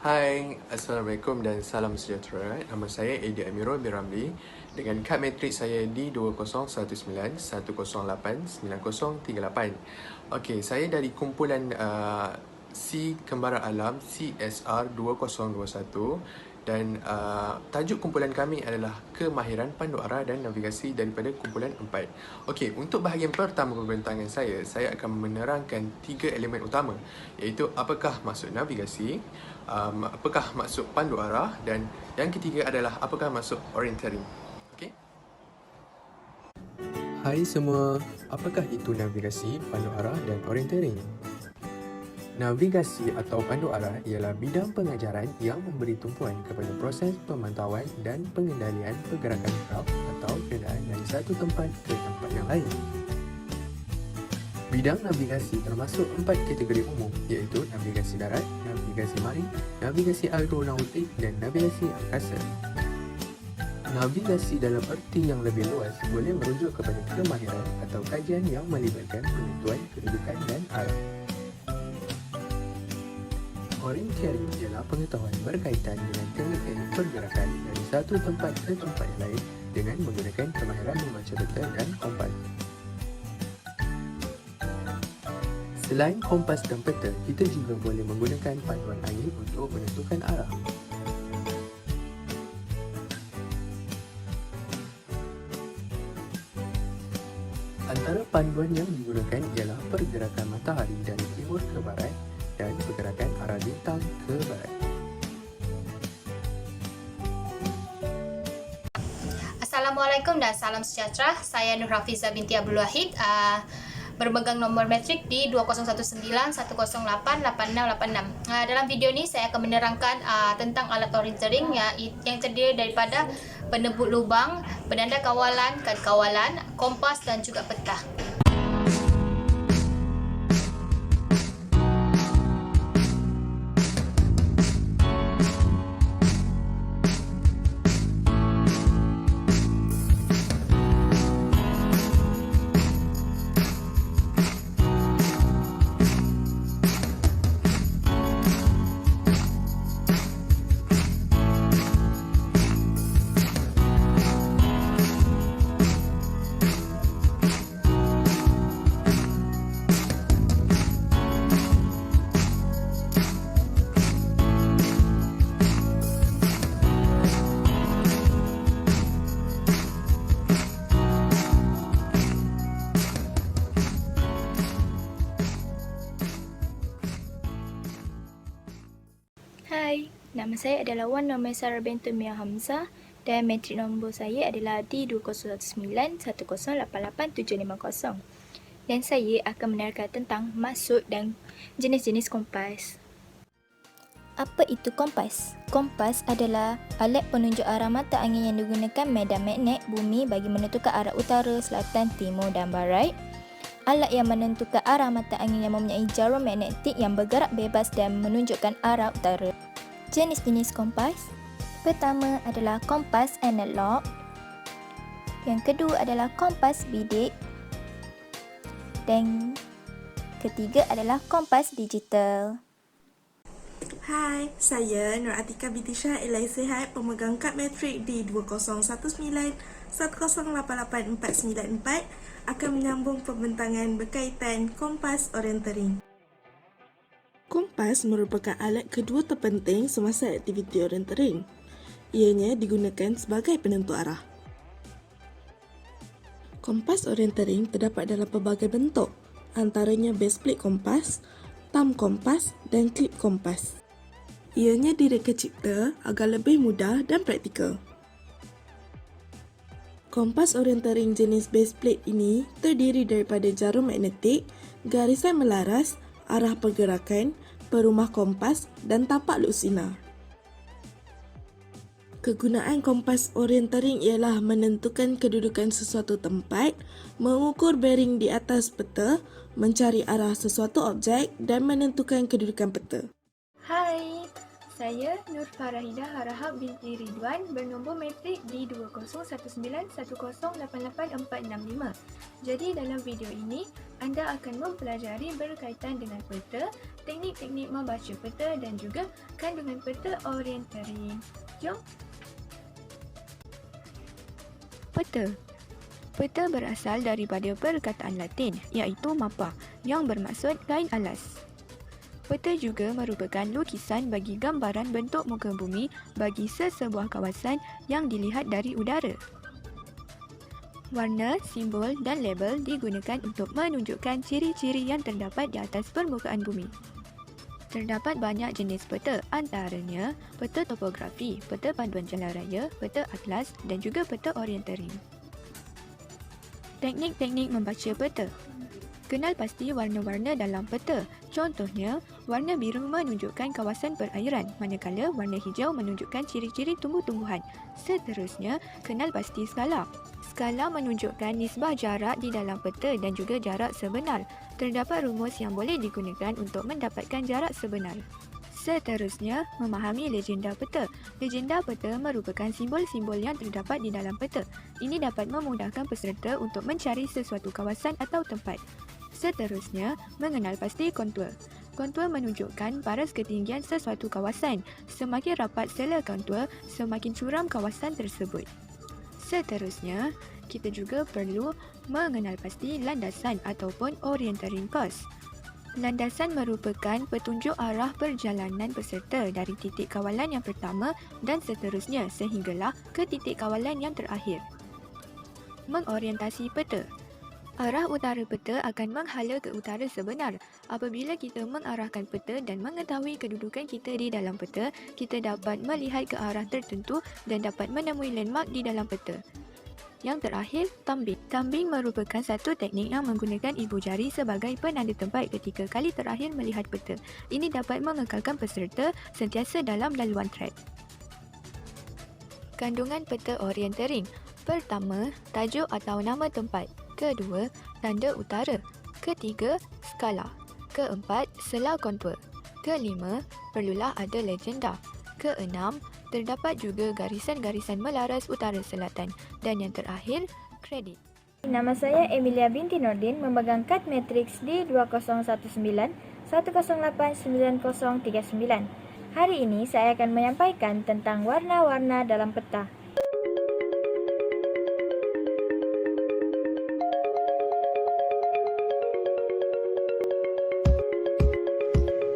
Hai, Assalamualaikum dan salam sejahtera. Nama saya Edi Amirul bin Ramli dengan kad matrik saya di 201910899038. Okey, saya dari kumpulan C Kembara Alam CSR 2021 dan tajuk kumpulan kami adalah Kemahiran Pandu Arah dan Navigasi daripada kumpulan 4. Okey, untuk bahagian pertama pembentangan saya akan menerangkan 3 elemen utama, iaitu apakah maksud navigasi, apakah maksud pandu arah, dan yang ketiga adalah apakah maksud orienteering. Okey. Hai semua, apakah itu navigasi, pandu arah dan orienteering? Navigasi atau pandu arah ialah bidang pengajaran yang memberi tumpuan kepada proses pemantauan dan pengendalian pergerakan kraf atau kenderaan dari satu tempat ke tempat yang lain. Bidang navigasi termasuk 4 kategori umum, iaitu navigasi darat, navigasi marin, navigasi aeronautik dan navigasi angkasa. Navigasi dalam erti yang lebih luas boleh merujuk kepada kemahiran atau kajian yang melibatkan penentuan kedudukan dan arah. Orienteering ialah pengetahuan berkaitan dengan teknik pergerakan dari satu tempat ke tempat yang lain dengan menggunakan kemahiran membaca peta dan kompas. Selain kompas dan peta, kita juga boleh menggunakan panduan angin untuk menentukan arah. Antara panduan yang digunakan ialah pergerakan matahari dari timur ke barat dan pergerakan arah bintang ke barat. Assalamualaikum dan salam sejahtera. Saya Nur Hafizah binti Abdul Wahid, bermegang nombor matrik di 201910888686. Dalam video ini saya akan menerangkan tentang alat orienteering yang terdiri daripada penebut lubang, penanda kawalan, kad kawalan, kompas dan juga peta. Hai, nama saya adalah Wan Nomaisara binti Mia Hamzah dan matrik nombor saya adalah D201910888750. Dan saya akan menerangkan tentang maksud dan jenis-jenis kompas. Apa itu kompas? Kompas adalah alat penunjuk arah mata angin yang digunakan medan magnet bumi bagi menentukan arah utara, selatan, timur dan barat. Alat yang menentukan arah mata angin yang mempunyai jarum magnetik yang bergerak bebas dan menunjukkan arah utara. Jenis-jenis kompas. Pertama adalah kompas analog. Yang kedua adalah kompas bidik. Dan ketiga adalah kompas digital. Hai, saya Nur Atika binti Syah Ilai Sihat, pemegang kad matrik di 201910888494 akan menyambung pembentangan berkaitan kompas orienteering. Kompas merupakan alat kedua terpenting semasa aktiviti orienteering. Ianya digunakan sebagai penentu arah. Kompas orienteering terdapat dalam pelbagai bentuk, antaranya base plate kompas, thumb kompas dan clip kompas. Ianya direka cipta agar lebih mudah dan praktikal. Kompas orienteering jenis base plate ini terdiri daripada jarum magnetik, garisan melaras, arah pergerakan, perumah kompas dan tapak luksina. Kegunaan kompas orienteering ialah menentukan kedudukan sesuatu tempat, mengukur bearing di atas peta, mencari arah sesuatu objek dan menentukan kedudukan peta. Hai, Saya Nur Farahida Harahap binti Ridwan bernombor matrik D2011108845. Jadi dalam video ini, anda akan mempelajari berkaitan dengan peta, teknik-teknik membaca peta dan juga kandungan peta orientering. Jom! Peta. Peta berasal daripada perkataan Latin iaitu mapa yang bermaksud kain alas. Peta juga merupakan lukisan bagi gambaran bentuk muka bumi bagi sesebuah kawasan yang dilihat dari udara. Warna, simbol dan label digunakan untuk menunjukkan ciri-ciri yang terdapat di atas permukaan bumi. Terdapat banyak jenis peta, antaranya peta topografi, peta panduan jalan raya, peta atlas dan juga peta orientering. Teknik-teknik membaca peta. Kenal pasti warna-warna dalam peta. Contohnya, warna biru menunjukkan kawasan perairan, manakala warna hijau menunjukkan ciri-ciri tumbuh-tumbuhan. Seterusnya, kenal pasti skala. Skala menunjukkan nisbah jarak di dalam peta dan juga jarak sebenar. Terdapat rumus yang boleh digunakan untuk mendapatkan jarak sebenar. Seterusnya, memahami legenda peta. Legenda peta merupakan simbol-simbol yang terdapat di dalam peta. Ini dapat memudahkan peserta untuk mencari sesuatu kawasan atau tempat. Seterusnya, mengenal pasti kontur. Kontur menunjukkan paras ketinggian sesuatu kawasan. Semakin rapat sela kontur, semakin curam kawasan tersebut. Seterusnya, kita juga perlu mengenal pasti landasan ataupun orientering course. Landasan merupakan petunjuk arah perjalanan peserta dari titik kawalan yang pertama dan seterusnya sehinggalah ke titik kawalan yang terakhir. Mengorientasi peta. Arah utara peta akan menghala ke utara sebenar. Apabila kita mengarahkan peta dan mengetahui kedudukan kita di dalam peta, kita dapat melihat ke arah tertentu dan dapat menemui landmark di dalam peta. Yang terakhir, tambing. Tambing merupakan satu teknik yang menggunakan ibu jari sebagai penanda tempat ketika kali terakhir melihat peta. Ini dapat mengekalkan peserta sentiasa dalam laluan trek. Kandungan peta orientering. Pertama, tajuk atau nama tempat. Kedua, tanda utara. Ketiga, skala. Keempat, selah kontur. Kelima, perlulah ada legenda. Keenam, terdapat juga garisan-garisan melaras utara selatan. Dan yang terakhir, kredit. Nama saya Emilia binti Nordin, memegang kad matriks D2011089039. Hari ini saya akan menyampaikan tentang warna-warna dalam peta.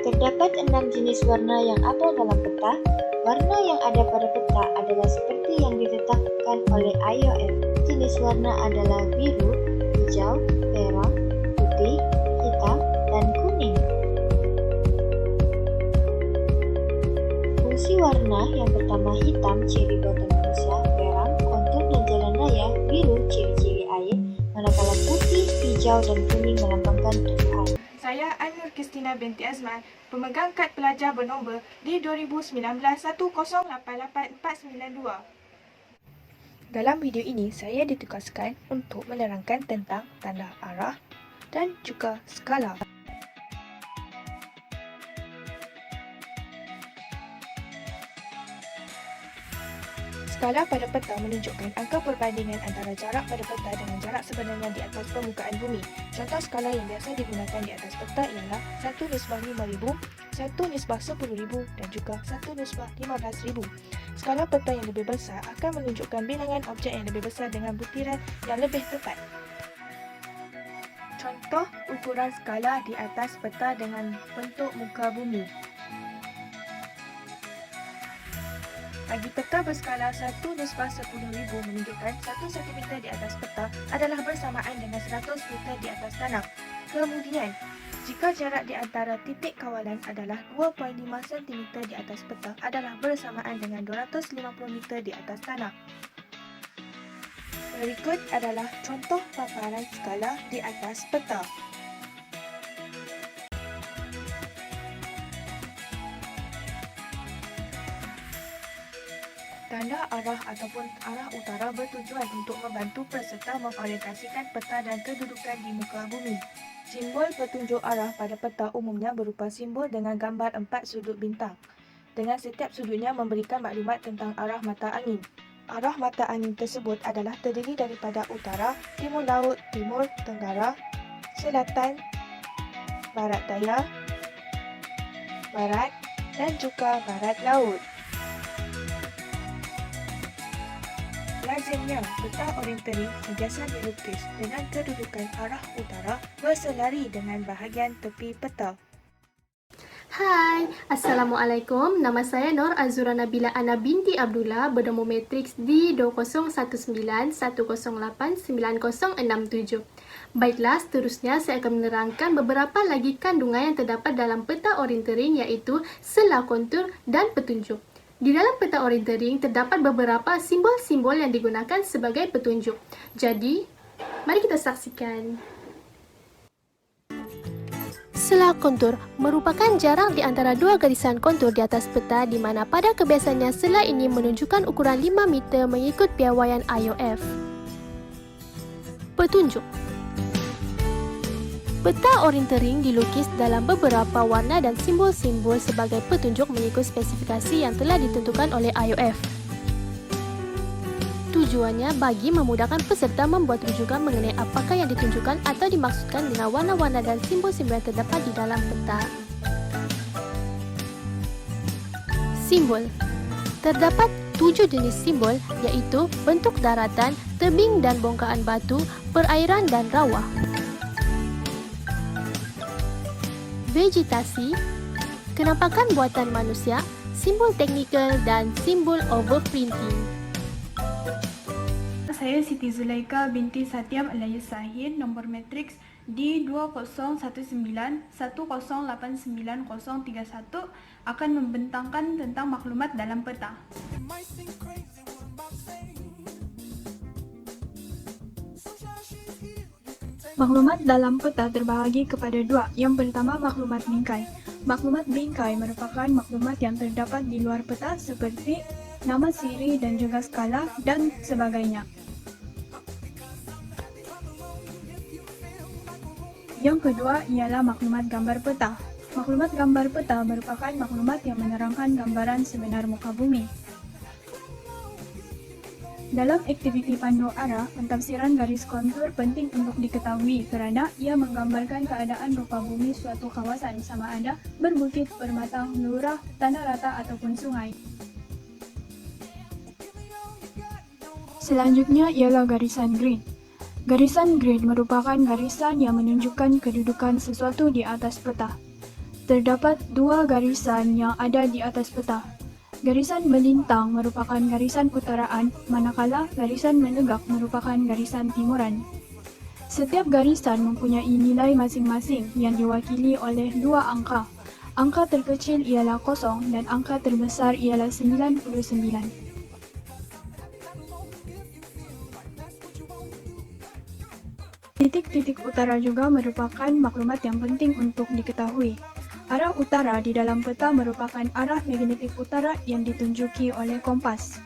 Terdapat 6 jenis warna yang ada dalam peta. Warna yang ada pada peta adalah seperti yang ditetapkan oleh IOM. Jenis warna adalah biru, hijau, merah, putih, hitam, dan kuning. Fungsi warna yang pertama hitam, ciri buatan manusia, merah, kontur dan jalan raya, biru, ciri-ciri air, manakala putih, hijau, dan kuning melambangkan tumbuhan. Saya Ainur Kristina binti Azman, pemegang kad pelajar bernombor D201910889492. Dalam video ini, saya ditugaskan untuk menerangkan tentang tanda arah dan juga skala. Skala pada peta menunjukkan angka perbandingan antara jarak pada peta dengan jarak sebenarnya di atas permukaan bumi. Contoh skala yang biasa digunakan di atas peta ialah 1/5000, 1/10,000 dan juga 1/15,000. Skala peta yang lebih besar akan menunjukkan bilangan objek yang lebih besar dengan butiran yang lebih tepat. Contoh ukuran skala di atas peta dengan bentuk muka bumi. Bagi peta berskala 1/10,000 menunjukkan 1 cm di atas peta adalah bersamaan dengan 100 meter di atas tanah. Kemudian, jika jarak di antara titik kawalan adalah 2.5 cm di atas peta adalah bersamaan dengan 250 meter di atas tanah. Berikut adalah contoh paparan skala di atas peta. Tanda arah ataupun arah utara bertujuan untuk membantu peserta mengorientasikan peta dan kedudukan di muka bumi. Simbol petunjuk arah pada peta umumnya berupa simbol dengan gambar 4 sudut bintang. dengan setiap sudutnya memberikan maklumat tentang arah mata angin. Arah mata angin tersebut adalah terdiri daripada utara, timur laut, timur tenggara, selatan, barat daya, barat dan juga barat laut. Lazimnya, peta orientering sentiasa dilukis dengan kedudukan arah utara berselari dengan bahagian tepi peta. Hai, Assalamualaikum. Nama saya Nur Azura Nabila Ana binti Abdullah bernama matriks D2019108907. Baiklah, seterusnya saya akan menerangkan beberapa lagi kandungan yang terdapat dalam peta orientering iaitu sela kontur dan petunjuk. Di dalam peta orientering terdapat beberapa simbol-simbol yang digunakan sebagai petunjuk. Jadi, mari kita saksikan. Sela kontur merupakan jarak di antara dua garisan kontur di atas peta di mana pada kebiasaannya sela ini menunjukkan ukuran 5 meter mengikut piawaian IOF. Petunjuk. Peta orientering dilukis dalam beberapa warna dan simbol-simbol sebagai petunjuk mengikut spesifikasi yang telah ditentukan oleh IOF. Tujuannya bagi memudahkan peserta membuat rujukan mengenai apakah yang ditunjukkan atau dimaksudkan dengan warna-warna dan simbol-simbol yang terdapat di dalam peta. Simbol. Terdapat 7 jenis simbol iaitu bentuk daratan, tebing dan bongkahan batu, perairan dan rawa. Vegetasi, kenampakan buatan manusia, simbol teknikal dan simbol overprinting. Saya Siti Zulaika binti Satyam alias Sahin, nombor matriks D2019108901 akan membentangkan tentang maklumat dalam peta. Maklumat dalam peta terbahagi kepada dua. Yang pertama, maklumat bingkai. Maklumat bingkai merupakan maklumat yang terdapat di luar peta seperti nama siri dan juga skala dan sebagainya. Yang kedua ialah maklumat gambar peta. Maklumat gambar peta merupakan maklumat yang menerangkan gambaran sebenar muka bumi. Dalam aktiviti pandu arah, pentafsiran garis kontur penting untuk diketahui kerana ia menggambarkan keadaan rupa bumi suatu kawasan sama ada berbukit, bermatang, lurah, tanah rata ataupun sungai. Selanjutnya ialah garisan grid. Garisan grid merupakan garisan yang menunjukkan kedudukan sesuatu di atas peta. Terdapat dua garisan yang ada di atas peta. Garisan melintang merupakan garisan utaraan, manakala garisan menegak merupakan garisan timuran. Setiap garisan mempunyai nilai masing-masing yang diwakili oleh dua angka. Angka terkecil ialah 0 dan angka terbesar ialah 99. Titik-titik utara juga merupakan maklumat yang penting untuk diketahui. Arah utara di dalam peta merupakan arah magnetik utara yang ditunjuki oleh kompas.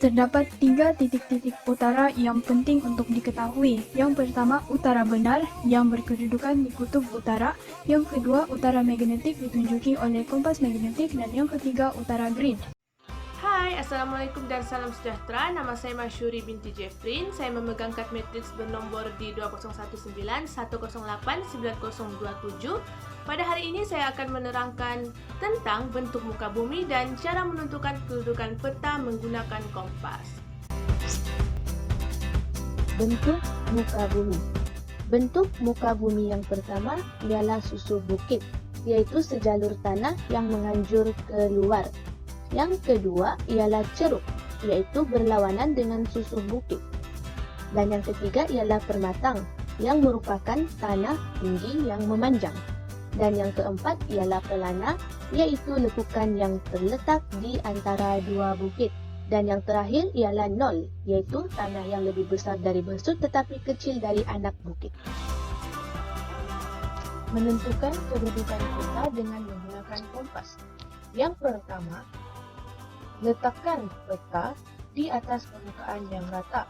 Terdapat 3 titik-titik utara yang penting untuk diketahui. Yang pertama, utara benar yang berkedudukan di kutub utara. Yang kedua, utara magnetik ditunjuki oleh kompas magnetik. Dan yang ketiga, utara grid. Hai, Assalamualaikum dan salam sejahtera. Nama saya Masyuri binti Jeffrin. Saya memegang kad matriks bernombor D2019108907. Pada hari ini saya akan menerangkan tentang bentuk muka bumi dan cara menentukan kedudukan peta menggunakan kompas. Bentuk muka bumi. Bentuk muka bumi yang pertama ialah susuh bukit, yaitu sejalur tanah yang menganjur keluar. Yang kedua ialah ceruk, iaitu berlawanan dengan susuh bukit. Dan yang ketiga ialah permatang, yang merupakan tanah tinggi yang memanjang. Dan yang keempat ialah pelana, iaitu lekukan yang terletak di antara dua bukit. Dan yang terakhir ialah nol, iaitu tanah yang lebih besar dari besut tetapi kecil dari anak bukit. Menentukan kedudukan peta dengan menggunakan kompas. Yang pertama, letakkan peta di atas permukaan yang rata.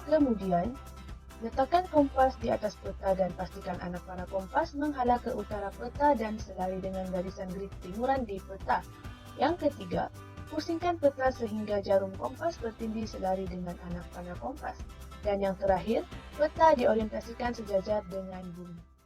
Kemudian, Letakkan kompas di atas peta dan pastikan anak panah kompas menghala ke utara peta dan selari dengan garisan grid timuran di peta. Yang ketiga, pusingkan peta sehingga jarum kompas bertindih selari dengan anak panah kompas. Dan yang terakhir, peta diorientasikan sejajar dengan bumi.